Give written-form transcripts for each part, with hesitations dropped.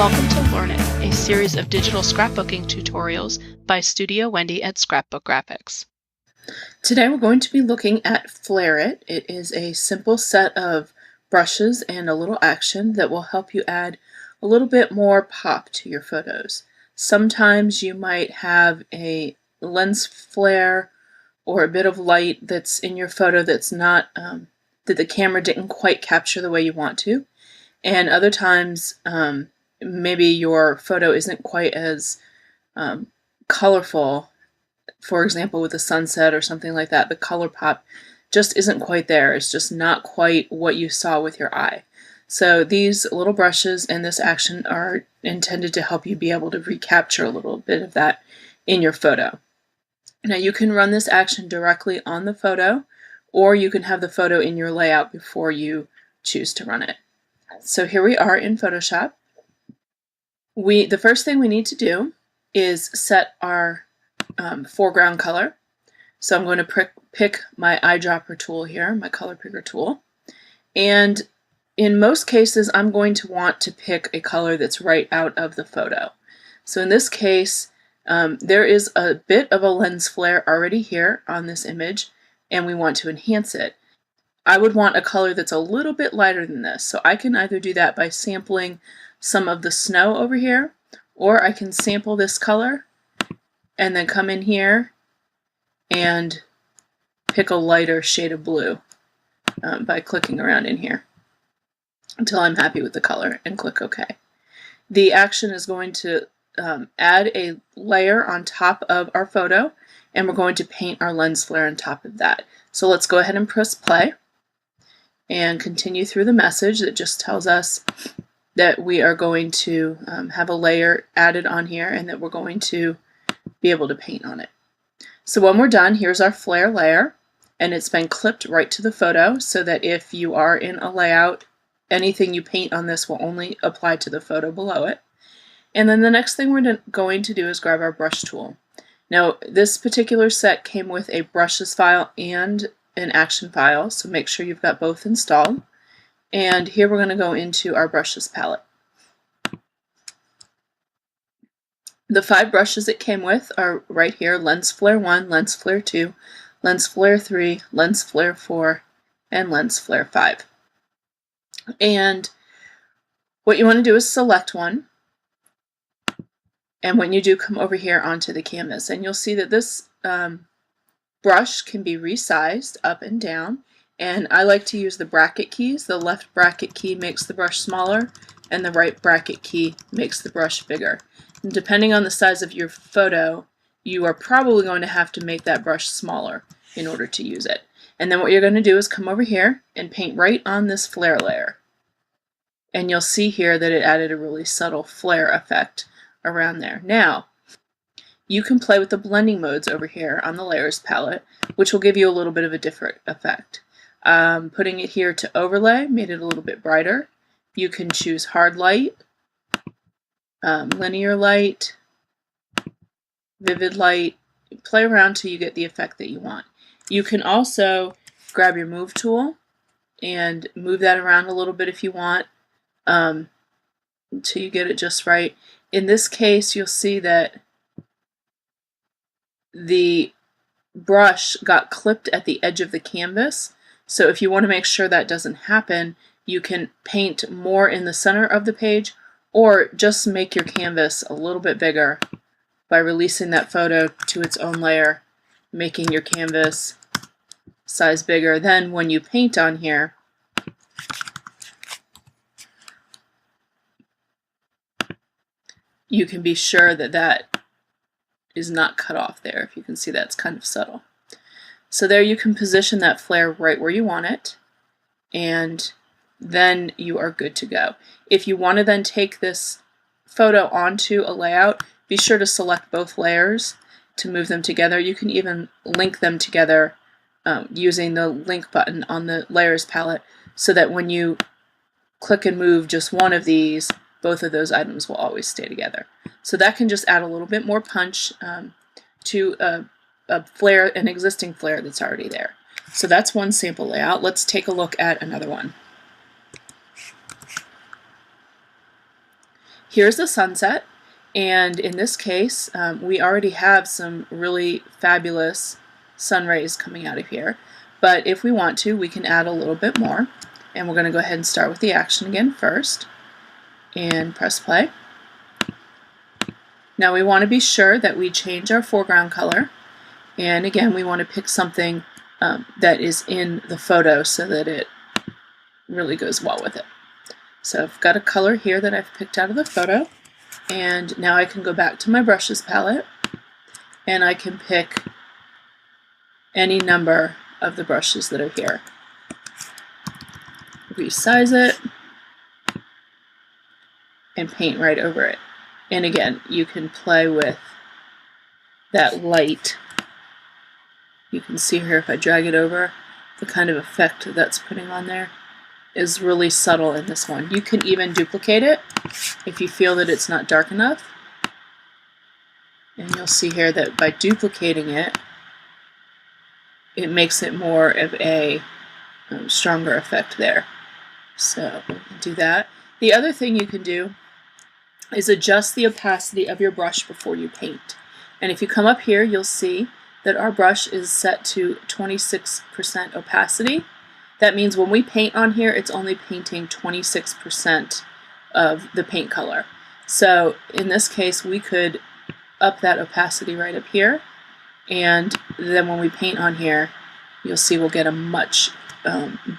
Welcome to Learn It, a series of digital scrapbooking tutorials by Studio Wendy at Scrapbook Graphics. Today we're going to be looking at Flare It. It is a simple set of brushes and a little action that will help you add a little bit more pop to your photos. Sometimes you might have a lens flare or a bit of light that's in your photo that's not, that the camera didn't quite capture the way you want to. And other times, maybe your photo isn't quite as colorful. For example, with a sunset or something like that, the color pop just isn't quite there. It's just not quite what you saw with your eye. So these little brushes and this action are intended to help you be able to recapture a little bit of that in your photo. Now you can run this action directly on the photo, or you can have the photo in your layout before you choose to run it. So here we are in Photoshop. The first thing we need to do is set our foreground color. So I'm going to pick my eyedropper tool here, my color picker tool. And in most cases, I'm going to want to pick a color that's right out of the photo. So in this case, there is a bit of a lens flare already here on this image, and we want to enhance it. I would want a color that's a little bit lighter than this. So I can either do that by sampling some of the snow over here, or I can sample this color and then come in here and pick a lighter shade of blue by clicking around in here until I'm happy with the color and click OK. The action is going to add a layer on top of our photo, and we're going to paint our lens flare on top of that. So let's go ahead and press play and continue through the message that just tells us that we are going to have a layer added on here and that we're going to be able to paint on it. So when we're done, here's our flare layer, and it's been clipped right to the photo so that if you are in a layout, anything you paint on this will only apply to the photo below it. And then the next thing we're going to do is grab our brush tool. Now this particular set came with a brushes file and an action file, so make sure you've got both installed. And here we're going to go into our brushes palette. The 5 brushes it came with are right here: Lens Flare 1, Lens Flare 2, Lens Flare 3, Lens Flare 4, and Lens Flare 5. And what you want to do is select one. And when you do, come over here onto the canvas, and you'll see that this brush can be resized up and down. And I like to use the bracket keys. The left bracket key makes the brush smaller, and the right bracket key makes the brush bigger. And depending on the size of your photo, you are probably going to have to make that brush smaller in order to use it. And then what you're going to do is come over here and paint right on this flare layer. And you'll see here that it added a really subtle flare effect around there. Now, you can play with the blending modes over here on the layers palette, which will give you a little bit of a different effect. Putting it here to overlay made it a little bit brighter. You can choose hard light, linear light, vivid light. Play around till you get the effect that you want. You can also grab your move tool and move that around a little bit if you want, until you get it just right. In this case, you'll see that the brush got clipped at the edge of the canvas. So if you want to make sure that doesn't happen, you can paint more in the center of the page, or just make your canvas a little bit bigger by releasing that photo to its own layer, making your canvas size bigger. Then when you paint on here, you can be sure that that is not cut off there. If you can see, that's kind of subtle. So there you can position that flare right where you want it, and then you are good to go. If you want to then take this photo onto a layout, be sure to select both layers to move them together. You can even link them together using the link button on the layers palette, so that when you click and move just one of these, both of those items will always stay together. So that can just add a little bit more punch to a flare, an existing flare that's already there. So that's one sample layout. Let's take a look at another one. here's the sunset, and in this case, we already have some really fabulous sun rays coming out of here. But if we want to, we can add a little bit more. And we're going to go ahead and start with the action again first, and press play. Now we want to be sure that we change our foreground color, and again we want to pick something that is in the photo so that it really goes well with it. So I've got a color here that I've picked out of the photo, and now I can go back to my brushes palette and I can pick any number of the brushes that are here. Resize it and paint right over it. And again, you can play with that light. You can see here if I drag it over, the kind of effect that's putting on there is really subtle in this one. You can even duplicate it if you feel that it's not dark enough. And you'll see here that by duplicating it, it makes it more of a stronger effect there. So we can do that. The other thing you can do is adjust the opacity of your brush before you paint. And if you come up here, you'll see that our brush is set to 26% opacity. That means when we paint on here, it's only painting 26% of the paint color. So in this case, we could up that opacity right up here, and then when we paint on here, you'll see we'll get a much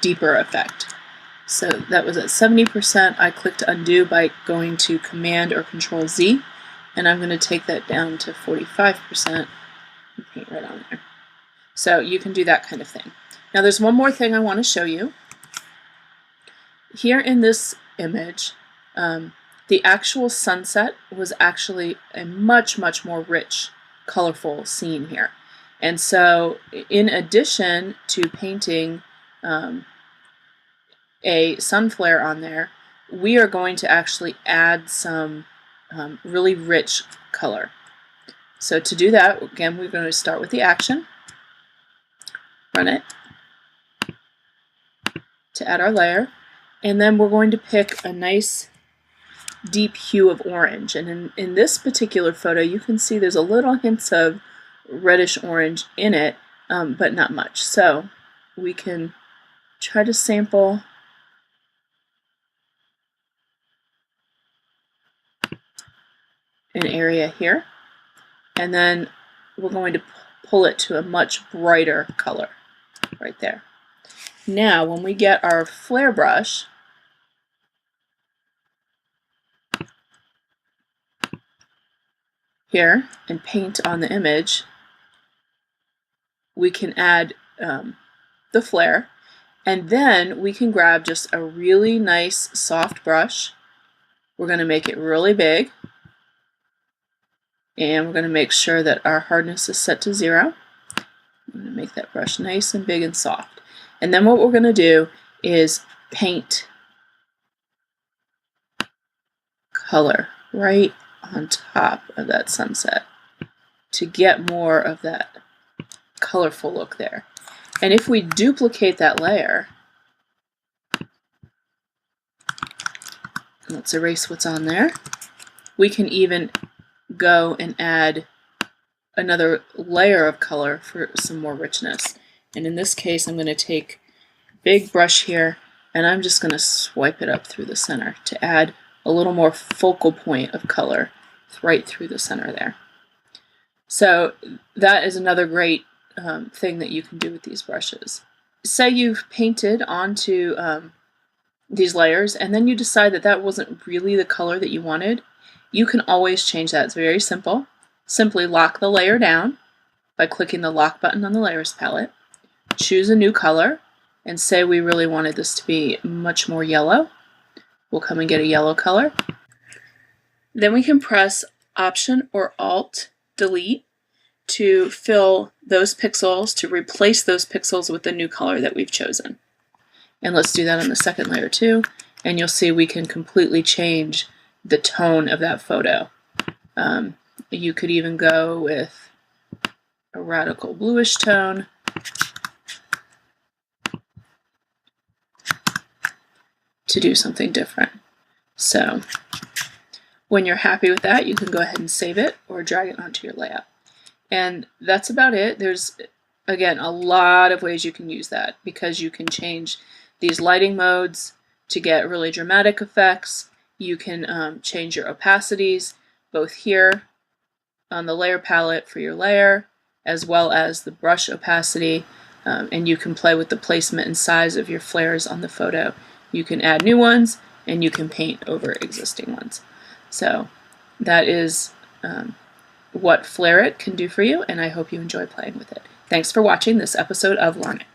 deeper effect. So that was at 70%. I clicked undo by going to Command or Control Z, and I'm going to take that down to 45% and paint right on there. So you can do that kind of thing. Now there's one more thing I want to show you. Here in this image, the actual sunset was actually a much more rich, colorful scene here. And so in addition to painting a sun flare on there, we are going to actually add some really rich color. So to do that, again, we're going to start with the action, run it to add our layer, and then we're going to pick a nice deep hue of orange. And in this particular photo, you can see there's a little hints of reddish orange in it, but not much. So we can try to sample an area here, and then we're going to pull it to a much brighter color right there. Now when we get our flare brush, here and paint on the image, we can add the flare, and then we can grab just a really nice soft brush. We're going to make it really big, and we're going to make sure that our hardness is set to 0. I'm going to make that brush nice and big and soft. And then what we're going to do is paint color right on top of that sunset to get more of that colorful look there. And if we duplicate that layer, let's erase what's on there, we can even go and add another layer of color for some more richness. And in this case, I'm going to take a big brush here, and I'm just going to swipe it up through the center to add a little more focal point of color right through the center there. So that is another great thing that you can do with these brushes. Say you've painted onto these layers, and then you decide that that wasn't really the color that you wanted. You can always change that. It's very simple. Simply lock the layer down by clicking the lock button on the layers palette. Choose a new color, and say we really wanted this to be much more yellow. We'll come and get a yellow color. Then we can press Option or Alt Delete to fill those pixels, to replace those pixels with the new color that we've chosen. And let's do that on the second layer too, and you'll see we can completely change the tone of that photo. You could even go with a radical bluish tone. To do something different. So When you're happy with that, you can go ahead and save it or drag it onto your layout. And that's about it. There's, again, a lot of ways you can use that, because you can change these lighting modes to get really dramatic effects. You can change your opacities, both here on the layer palette for your layer, as well as the brush opacity, and you can play with the placement and size of your flares on the photo. You can add new ones, and you can paint over existing ones. So that is what Flare It can do for you, and I hope you enjoy playing with it. Thanks for watching this episode of Learn It.